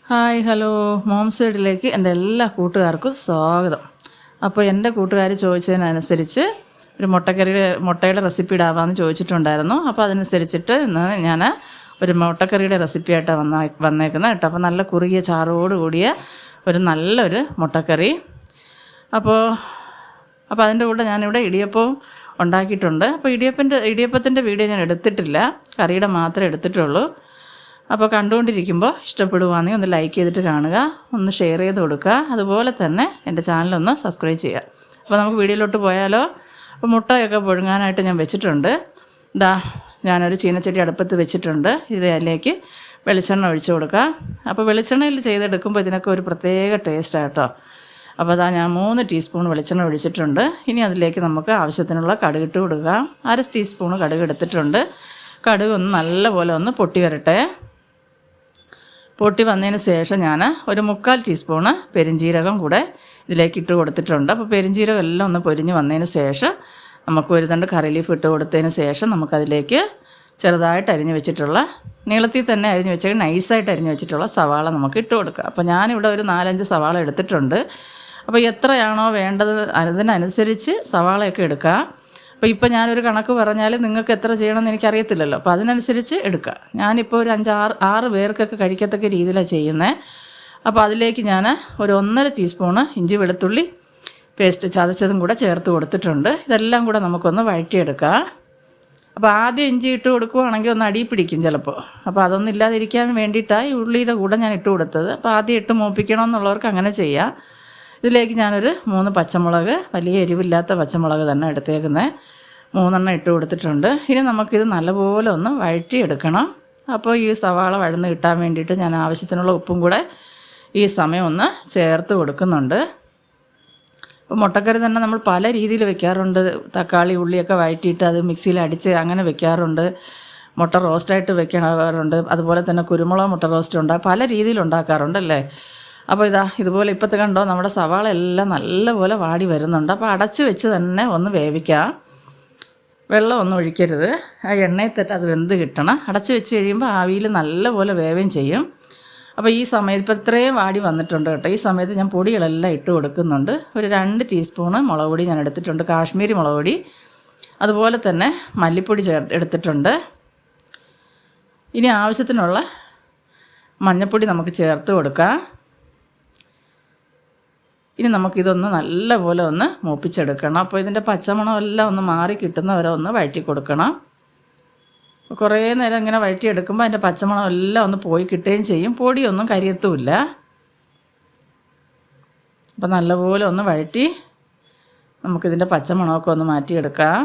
Hi hello moms വീട്ടിലേക്ക് എൻ്റെ എല്ലാ കൂട്ടുകാർക്കും സ്വാഗതം. അപ്പോൾ എൻ്റെ കൂട്ടുകാർ ചോദിച്ചതിനനുസരിച്ച് ഒരു മുട്ടയുടെ റെസിപ്പി ഇടാവാന്ന് ചോദിച്ചിട്ടുണ്ടായിരുന്നു. അപ്പോൾ അതനുസരിച്ചിട്ട് ഇന്ന് ഞാൻ ഒരു മുട്ടക്കറിയുടെ റെസിപ്പി ആയിട്ടാണ് വന്നേക്കുന്നത് കേട്ടോ. അപ്പോൾ നല്ല കുറുകിയ ചാറോട് കൂടിയ നല്ലൊരു മുട്ടക്കറി. അപ്പോൾ അതിൻ്റെ കൂടെ ഞാനിവിടെ ഇടിയപ്പവും ഉണ്ടാക്കിയിട്ടുണ്ട്. അപ്പോൾ ഇടിയപ്പത്തിൻ്റെ വീഡിയോ ഞാൻ എടുത്തിട്ടില്ല, കറിയുടെ മാത്രമേ എടുത്തിട്ടുള്ളൂ. അപ്പോൾ കണ്ടുകൊണ്ടിരിക്കുമ്പോൾ ഇഷ്ടപ്പെടുവാണെങ്കിൽ ഒന്ന് ലൈക്ക് ചെയ്തിട്ട് കാണുക, ഒന്ന് ഷെയർ ചെയ്ത് കൊടുക്കുക, അതുപോലെ തന്നെ എൻ്റെ ചാനലൊന്ന് സബ്സ്ക്രൈബ് ചെയ്യുക. അപ്പോൾ നമുക്ക് വീഡിയോയിലോട്ട് പോയാലോ. അപ്പോൾ മുട്ടയൊക്കെ പുഴുങ്ങാനായിട്ട് ഞാൻ വെച്ചിട്ടുണ്ട്. ഞാനൊരു ചീനച്ചട്ടി അടുപ്പത്ത് വെച്ചിട്ടുണ്ട്. ഇതിലേക്ക് വെളിച്ചെണ്ണ ഒഴിച്ച് കൊടുക്കുക. അപ്പോൾ വെളിച്ചെണ്ണയിൽ ചെയ്തെടുക്കുമ്പോൾ ഇതിനൊക്കെ ഒരു പ്രത്യേക ടേസ്റ്റാണ് കേട്ടോ. അപ്പോൾ ഞാൻ 3 ടീസ്പൂൺ വെളിച്ചെണ്ണ ഒഴിച്ചിട്ടുണ്ട്. ഇനി അതിലേക്ക് നമുക്ക് ആവശ്യത്തിനുള്ള കടുക് ഇട്ട് കൊടുക്കുക. 1/2 ടീസ്പൂൺ കടുക് എടുത്തിട്ടുണ്ട്. കടുക് നല്ലപോലെ പൊട്ടി വരട്ടെ. പൊട്ടി വന്നതിന് ശേഷം ഞാൻ ഒരു 3/4 ടീസ്പൂണ് പെരിഞ്ജീരകം കൂടെ ഇതിലേക്ക് ഇട്ട് കൊടുത്തിട്ടുണ്ട്. അപ്പോൾ പെരിഞ്ജീരകം എല്ലാം പൊരിഞ്ഞ് വന്നതിന് ശേഷം നമുക്ക് ഒരു തണ്ട് കറി ലീഫ് ഇട്ട് കൊടുത്തതിന് ശേഷം നമുക്കതിലേക്ക് ചെറുതായിട്ട് അരിഞ്ഞ് വെച്ചിട്ടുള്ള, നീളത്തിൽ തന്നെ അരിഞ്ഞ് വെച്ചിട്ട് നൈസായിട്ട് അരിഞ്ഞ് വെച്ചിട്ടുള്ള സവാള നമുക്ക് ഇട്ട് കൊടുക്കുക. അപ്പോൾ ഞാനിവിടെ ഒരു 4-5 സവാള എടുത്തിട്ടുണ്ട്. അപ്പോൾ എത്രയാണോ വേണ്ടത് അതിനനുസരിച്ച് സവാളയൊക്കെ എടുക്കുക. അപ്പോൾ ഇപ്പോൾ ഞാനൊരു കണക്ക് പറഞ്ഞാൽ നിങ്ങൾക്ക് എത്ര ചെയ്യണമെന്ന് എനിക്കറിയത്തില്ലല്ലോ. അപ്പോൾ അതിനനുസരിച്ച് എടുക്കുക. ഞാനിപ്പോൾ ഒരു 5-6 പേർക്കൊക്കെ കഴിക്കത്തക്ക രീതിയിലാണ് ചെയ്യുന്നത്. അപ്പോൾ അതിലേക്ക് ഞാൻ ഒരു 1.5 ടീസ്പൂണ് ഇഞ്ചി വെളുത്തുള്ളി പേസ്റ്റ് ചതച്ചതും കൂടെ ചേർത്ത് കൊടുത്തിട്ടുണ്ട്. ഇതെല്ലാം കൂടെ നമുക്കൊന്ന് വഴറ്റിയെടുക്കുക. അപ്പോൾ ആദ്യം ഇഞ്ചി ഇട്ട് കൊടുക്കുകയാണെങ്കിൽ ഒന്ന് അടി പിടിക്കും ചിലപ്പോൾ. അപ്പോൾ അതൊന്നും ഇല്ലാതിരിക്കാൻ വേണ്ടിയിട്ടാണ് ഈ ഉള്ളിയുടെ കൂടെ ഞാൻ ഇട്ട് കൊടുത്തത്. അപ്പോൾ ആദ്യം ഇട്ട് മൂപ്പിക്കണമെന്നുള്ളവർക്ക് അങ്ങനെ ചെയ്യാം. ഇതിലേക്ക് ഞാനൊരു 3 പച്ചമുളക്, വലിയ എരിവില്ലാത്ത പച്ചമുളക് തന്നെ എടുത്തേക്കുന്നത്, 3 ഇട്ട് കൊടുത്തിട്ടുണ്ട്. ഇനി നമുക്കിത് നല്ലപോലെ ഒന്ന് വഴറ്റിയെടുക്കണം. അപ്പോൾ ഈ സവാള വഴന്ന് കിട്ടാൻ വേണ്ടിയിട്ട് ഞാൻ ആവശ്യത്തിനുള്ള ഉപ്പും കൂടെ ഈ സമയം ഒന്ന് ചേർത്ത് കൊടുക്കുന്നുണ്ട്. അപ്പോൾ മുട്ടക്കറി തന്നെ നമ്മൾ പല രീതിയിൽ വെക്കാറുണ്ട്. തക്കാളി ഉള്ളിയൊക്കെ വഴറ്റിയിട്ട് അത് മിക്സിയിൽ അടിച്ച് അങ്ങനെ വെക്കാറുണ്ട്. മുട്ട റോസ്റ്റായിട്ട് വെക്കാറുണ്ട്. അതുപോലെ തന്നെ കുരുമുളക് മുട്ട റോസ്റ്റ് പല രീതിയിൽ ഉണ്ടാക്കാറുണ്ടല്ലേ. അപ്പോൾ ഇതുപോലെ ഇപ്പോഴത്തെ കണ്ടോ, നമ്മുടെ സവാള എല്ലാം നല്ലപോലെ വാടി വരുന്നുണ്ട്. അപ്പോൾ അടച്ച് വെച്ച് തന്നെ ഒന്ന് വേവിക്കാം. വെള്ളമൊന്നും ഒഴിക്കരുത്. ആ എണ്ണയിൽ തന്നെ അത് വെന്ത് കിട്ടണം. അടച്ച് വെച്ച് കഴിയുമ്പോൾ ആവിയിൽ നല്ലപോലെ വേവുകയും ചെയ്യും. അപ്പോൾ ഈ സമയത്ത് ഇപ്പോൾ ഇത്രയും വാടി വന്നിട്ടുണ്ട് കേട്ടോ. ഈ സമയത്ത് ഞാൻ പൊടികളെല്ലാം ഇട്ട് കൊടുക്കുന്നുണ്ട്. ഒരു 2 ടീസ്പൂണ് മുളക് പൊടി ഞാൻ എടുത്തിട്ടുണ്ട്, കാശ്മീരി മുളക് പൊടി. അതുപോലെ തന്നെ മല്ലിപ്പൊടി എടുത്തിട്ടുണ്ട്. ഇനി ആവശ്യത്തിനുള്ള മഞ്ഞൾപ്പൊടി നമുക്ക് ചേർത്ത് കൊടുക്കാം. ഇനി നമുക്കിതൊന്ന് നല്ലപോലെ മൂപ്പിച്ചെടുക്കണം. അപ്പോൾ ഇതിൻ്റെ പച്ചമണമെല്ലാം ഒന്ന് മാറി കിട്ടുന്നവരെ ഒന്ന് വഴറ്റി കൊടുക്കണം. കുറേ നേരം ഇങ്ങനെ വഴറ്റിയെടുക്കുമ്പോൾ അതിൻ്റെ പച്ചമണമെല്ലാം പോയി കിട്ടുകയും ചെയ്യും, പൊടിയൊന്നും കരിയത്തുമില്ല. അപ്പോൾ നല്ലപോലെ വഴറ്റി നമുക്കിതിൻ്റെ പച്ചമണമൊക്കെ മാറ്റിയെടുക്കാം.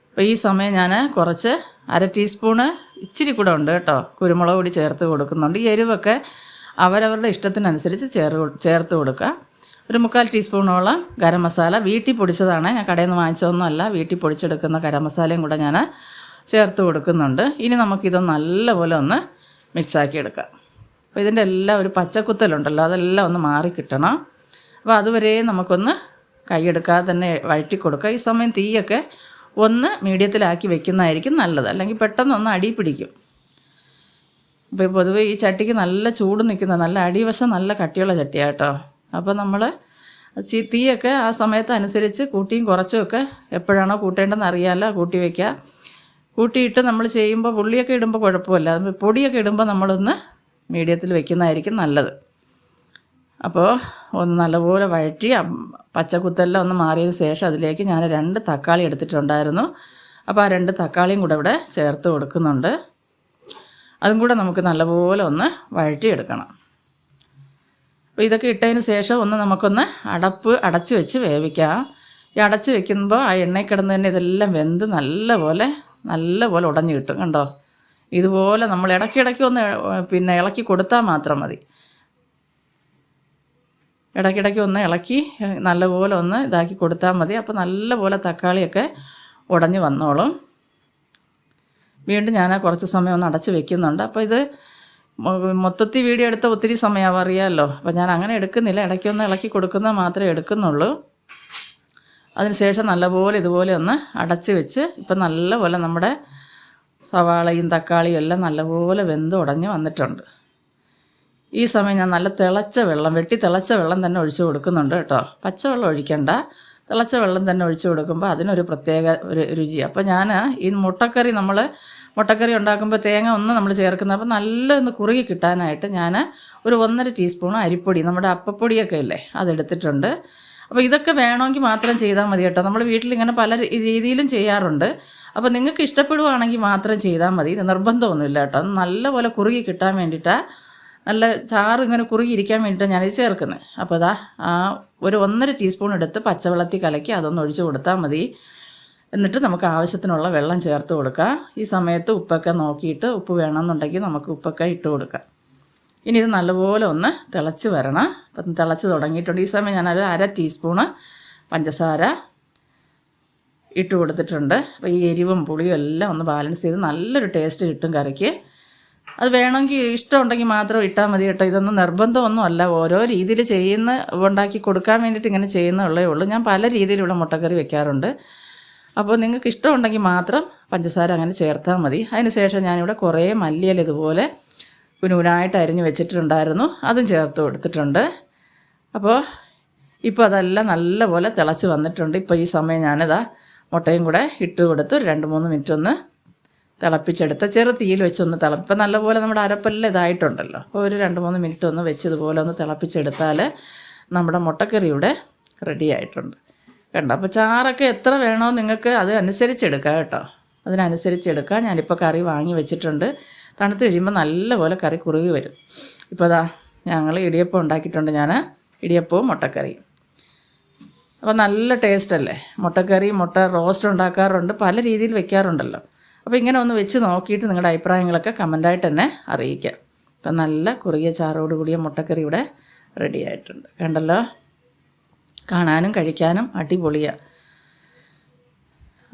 അപ്പോൾ ഈ സമയം ഞാൻ കുറച്ച് 1/2 ടീസ്പൂണ് ഇച്ചിരി കൂടെ ഉണ്ട് കേട്ടോ കുരുമുളക് പൊടി ചേർത്ത് കൊടുക്കുന്നുണ്ട്. ഈ എരിവൊക്കെ അവരവരുടെ ഇഷ്ടത്തിനനുസരിച്ച് ചേർത്ത് കൊടുക്കുക. ഒരു 3/4 ടീസ്പൂണോളം ഗരം മസാല വീട്ടിൽ പൊടിച്ചതാണ്, ഞാൻ കടയിൽ നിന്ന് വാങ്ങിച്ചതൊന്നുമല്ല, വീട്ടിൽ പൊടിച്ചെടുക്കുന്ന ഗരം മസാലയും കൂടെ ഞാൻ ചേർത്ത് കൊടുക്കുന്നുണ്ട്. ഇനി നമുക്കിതൊന്ന് നല്ലപോലെ മിക്സാക്കി എടുക്കാം. അപ്പോൾ ഇതിൻ്റെ എല്ലാം ഒരു പച്ചക്കുത്തലുണ്ടല്ലോ, അതെല്ലാം മാറി കിട്ടണം. അപ്പോൾ അതുവരെ നമുക്കൊന്ന് കൈയെടുക്കാതെ തന്നെ വഴറ്റി കൊടുക്കുക. ഈ സമയം തീയൊക്കെ മീഡിയത്തിലാക്കി വെക്കുന്നതായിരിക്കും നല്ലത്, അല്ലെങ്കിൽ പെട്ടെന്ന് അടി പിടിക്കും. ഇപ്പോൾ പൊതുവേ ഈ ചട്ടിക്ക് നല്ല ചൂട് നിൽക്കുന്ന, നല്ല അടിവശം നല്ല കട്ടിയുള്ള ചട്ടിയാണ് കേട്ടോ. അപ്പോൾ നമ്മൾ തീയൊക്കെ ആ സമയത്ത് അനുസരിച്ച് കൂട്ടിയും കുറച്ചുമൊക്കെ എപ്പോഴാണോ കൂട്ടേണ്ടതെന്ന് അറിയാമല്ലോ, കൂട്ടി വയ്ക്കുക. കൂട്ടിയിട്ട് നമ്മൾ ചെയ്യുമ്പോൾ ഉള്ളിയൊക്കെ ഇടുമ്പോൾ കുഴപ്പമില്ല, പൊടിയൊക്കെ ഇടുമ്പോൾ നമ്മളൊന്ന് മീഡിയത്തിൽ വെക്കുന്നതായിരിക്കും നല്ലത്. അപ്പോൾ നല്ലപോലെ വഴറ്റി പച്ചക്കുത്തെല്ലാം മാറിയതിന് ശേഷം അതിലേക്ക് ഞാൻ 2 തക്കാളി എടുത്തിട്ടുണ്ടായിരുന്നു. അപ്പോൾ ആ 2 തക്കാളിയും കൂടെ ഇവിടെ ചേർത്ത് കൊടുക്കുന്നുണ്ട്. അതും കൂടെ നമുക്ക് നല്ലപോലെ വഴറ്റിയെടുക്കണം. അപ്പോൾ ഇതൊക്കെ ഇട്ടതിന് ശേഷം നമുക്കൊന്ന് അടച്ച് വെച്ച് വേവിക്കാം. ഈ അടച്ച് വെക്കുമ്പോൾ ആ എണ്ണയിൽ കിടന്ന് തന്നെ ഇതെല്ലാം വെന്ത് നല്ലപോലെ ഉടഞ്ഞു കിട്ടും. കണ്ടോ, ഇതുപോലെ നമ്മൾ ഇടയ്ക്കിടയ്ക്ക് ഇളക്കി കൊടുത്താൽ മാത്രം മതി. ഇടയ്ക്കിടയ്ക്ക് ഇളക്കി നല്ലപോലെ ഇതാക്കി കൊടുത്താൽ മതി. അപ്പോൾ നല്ലപോലെ തക്കാളിയൊക്കെ ഉടഞ്ഞു വന്നോളും. വീണ്ടും ഞാൻ കുറച്ച് സമയം അടച്ച് വെക്കുന്നുണ്ട്. അപ്പോൾ ഇത് മൊത്തത്തിൽ വീഡിയോ എടുത്ത ഒത്തിരി സമയമാവും, അറിയാമല്ലോ. അപ്പോൾ ഞാൻ അങ്ങനെ എടുക്കുന്നില്ല, ഇടയ്ക്കൊന്ന് ഇളക്കി കൊടുക്കുന്നത് മാത്രമേ എടുക്കുന്നുള്ളൂ. അതിന് ശേഷം നല്ലപോലെ ഇതുപോലെ അടച്ച് വെച്ച് ഇപ്പം നല്ലപോലെ നമ്മുടെ സവാളയും തക്കാളിയും എല്ലാം നല്ലപോലെ വെന്തുടഞ്ഞ് വന്നിട്ടുണ്ട്. ഈ സമയം ഞാൻ നല്ല തിളച്ച വെള്ളം, തിളച്ച വെള്ളം തന്നെ ഒഴിച്ചു കൊടുക്കുന്നുണ്ട് കേട്ടോ. പച്ചവെള്ളം ഒഴിക്കണ്ട, തിളച്ച വെള്ളം തന്നെ ഒഴിച്ചു കൊടുക്കുമ്പോൾ അതിനൊരു പ്രത്യേക ഒരു രുചി. അപ്പോൾ ഞാൻ ഈ മുട്ടക്കറി ഉണ്ടാക്കുമ്പോൾ തേങ്ങ ഒന്നും നമ്മൾ ചേർക്കുന്നത്, അപ്പോൾ നല്ലൊന്ന് കുറുകി കിട്ടാനായിട്ട് ഞാൻ ഒരു 1.5 ടീസ്പൂൺ അരിപ്പൊടി, നമ്മുടെ അപ്പപ്പൊടിയൊക്കെ ഇല്ലേ, അതെടുത്തിട്ടുണ്ട്. അപ്പോൾ ഇതൊക്കെ വേണമെങ്കിൽ മാത്രം ചെയ്താൽ മതി കേട്ടോ. നമ്മൾ വീട്ടിലിങ്ങനെ പല രീതിയിലും ചെയ്യാറുണ്ട്. അപ്പോൾ നിങ്ങൾക്ക് ഇഷ്ടപ്പെടുവാണെങ്കിൽ മാത്രം ചെയ്താൽ മതി, ഇത് നിർബന്ധമൊന്നുമില്ല കേട്ടോ. നല്ലപോലെ കുറുകി കിട്ടാൻ വേണ്ടിയിട്ടാണ്, നല്ല ചാറ് ഇങ്ങനെ കുറുകിയിരിക്കാൻ വേണ്ടിയിട്ടാണ് ഞാനിത് ചേർക്കുന്നത്. അപ്പോൾ ഇതാ ഒരു 1.5 ടീസ്പൂൺ എടുത്ത് പച്ചവെള്ളത്തിൽ കലക്കി അതൊന്ന് ഒഴിച്ച് കൊടുത്താൽ മതി. എന്നിട്ട് നമുക്ക് ആവശ്യത്തിനുള്ള വെള്ളം ചേർത്ത് കൊടുക്കാം. ഈ സമയത്ത് ഉപ്പൊക്കെ നോക്കിയിട്ട്, ഉപ്പ് വേണമെന്നുണ്ടെങ്കിൽ നമുക്ക് ഉപ്പൊക്കെ ഇട്ട് കൊടുക്കാം. ഇനി ഇത് നല്ലപോലെ ഒന്ന് തിളച്ച് വരണം. അപ്പം തിളച്ച് തുടങ്ങിയിട്ടുണ്ട്. ഈ സമയം ഞാനൊരു 1/2 ടീസ്പൂണ് പഞ്ചസാര ഇട്ട് കൊടുത്തിട്ടുണ്ട്. അപ്പോൾ ഈ എരിവും പുളിയും എല്ലാം ഒന്ന് ബാലൻസ് ചെയ്ത് നല്ലൊരു ടേസ്റ്റ് കിട്ടും കറിക്ക്. അത് വേണമെങ്കിൽ ഇഷ്ടമുണ്ടെങ്കിൽ മാത്രം ഇട്ടാൽ മതി കേട്ടോ. ഇതൊന്നും നിർബന്ധമൊന്നും അല്ല, ഓരോ രീതിയിൽ ഉണ്ടാക്കി കൊടുക്കാൻ വേണ്ടിയിട്ട് ഇങ്ങനെ ചെയ്യുന്നുള്ളേ ഉള്ളൂ. ഞാൻ പല രീതിയിലുള്ള മുട്ടക്കറി വെക്കാറുണ്ട്. അപ്പോൾ നിങ്ങൾക്ക് ഇഷ്ടമുണ്ടെങ്കിൽ മാത്രം പഞ്ചസാര അങ്ങനെ ചേർത്താൽ മതി. അതിന് ശേഷം ഞാനിവിടെ കുറേ മല്ലിയില ഇതുപോലെ കുനുകുനായിട്ട് അരിഞ്ഞ് വെച്ചിട്ടുണ്ടായിരുന്നു, അതും ചേർത്ത് കൊടുത്തിട്ടുണ്ട്. അപ്പോൾ ഇപ്പോൾ അതെല്ലാം നല്ലപോലെ തിളച്ച് വന്നിട്ടുണ്ട്. ഇപ്പോൾ ഈ സമയം ഞാനിതാ മുട്ടയും കൂടെ ഇട്ട് കൊടുത്ത് ഒരു 2-3 മിനിറ്റ് ഒന്ന് തിളപ്പിച്ചെടുത്ത് ചെറു തീയിൽ വെച്ചൊന്ന് ഇപ്പം നല്ലപോലെ നമ്മുടെ അരപ്പെല്ലാം ഇതായിട്ടുണ്ടല്ലോ. അപ്പോൾ ഒരു 2-3 മിനിറ്റ് ഒന്ന് വെച്ചതുപോലെ ഒന്ന് തിളപ്പിച്ചെടുത്താൽ നമ്മുടെ മുട്ടക്കറി ഇവിടെ റെഡി ആയിട്ടുണ്ട്. കണ്ടോ? അപ്പോൾ ചാറൊക്കെ എത്ര വേണോ നിങ്ങൾക്ക് അത് അനുസരിച്ചെടുക്കാം കേട്ടോ, അതിനനുസരിച്ചെടുക്കാം. ഞാനിപ്പോൾ കറി വാങ്ങി വെച്ചിട്ടുണ്ട്. തണുത്ത് കഴിയുമ്പോൾ നല്ലപോലെ കറി കുറുകി വരും. ഇപ്പോൾ ഞങ്ങൾ ഇടിയപ്പം ഉണ്ടാക്കിയിട്ടുണ്ട്, ഞാൻ ഇടിയപ്പവും മുട്ടക്കറിയും. അപ്പോൾ നല്ല ടേസ്റ്റല്ലേ മുട്ടക്കറി. മുട്ട റോസ്റ്റ് ഉണ്ടാക്കാറുണ്ട്, പല രീതിയിൽ വെക്കാറുണ്ടല്ലോ. അപ്പോൾ ഇങ്ങനെ ഒന്ന് വെച്ച് നോക്കിയിട്ട് നിങ്ങളുടെ അഭിപ്രായങ്ങളൊക്കെ കമൻ്റായിട്ട് തന്നെ അറിയിക്കാം. അപ്പം നല്ല കുറുകിയ ചാറോട് കൂടിയ മുട്ടക്കറി ഇവിടെ റെഡി ആയിട്ടുണ്ട്. കണ്ടല്ലോ, കാണാനും കഴിക്കാനും അടിപൊളിയാണ്.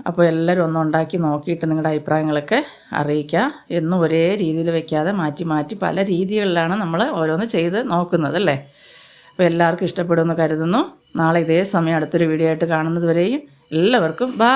അപ്പോൾ എല്ലാവരും ഒന്ന് ഉണ്ടാക്കി നോക്കിയിട്ട് നിങ്ങളുടെ അഭിപ്രായങ്ങളൊക്കെ അറിയിക്കുക. എന്നും ഒരേ രീതിയിൽ വെക്കാതെ മാറ്റി മാറ്റി പല രീതികളിലാണ് നമ്മൾ ഓരോന്ന് ചെയ്ത് നോക്കുന്നത് അല്ലേ. അപ്പോൾ എല്ലാവർക്കും ഇഷ്ടപ്പെടുമെന്ന് കരുതുന്നു. നാളെ ഇതേ സമയം അടുത്തൊരു വീഡിയോ ആയിട്ട് കാണുന്നത് വരെയും എല്ലാവർക്കും ബൈ.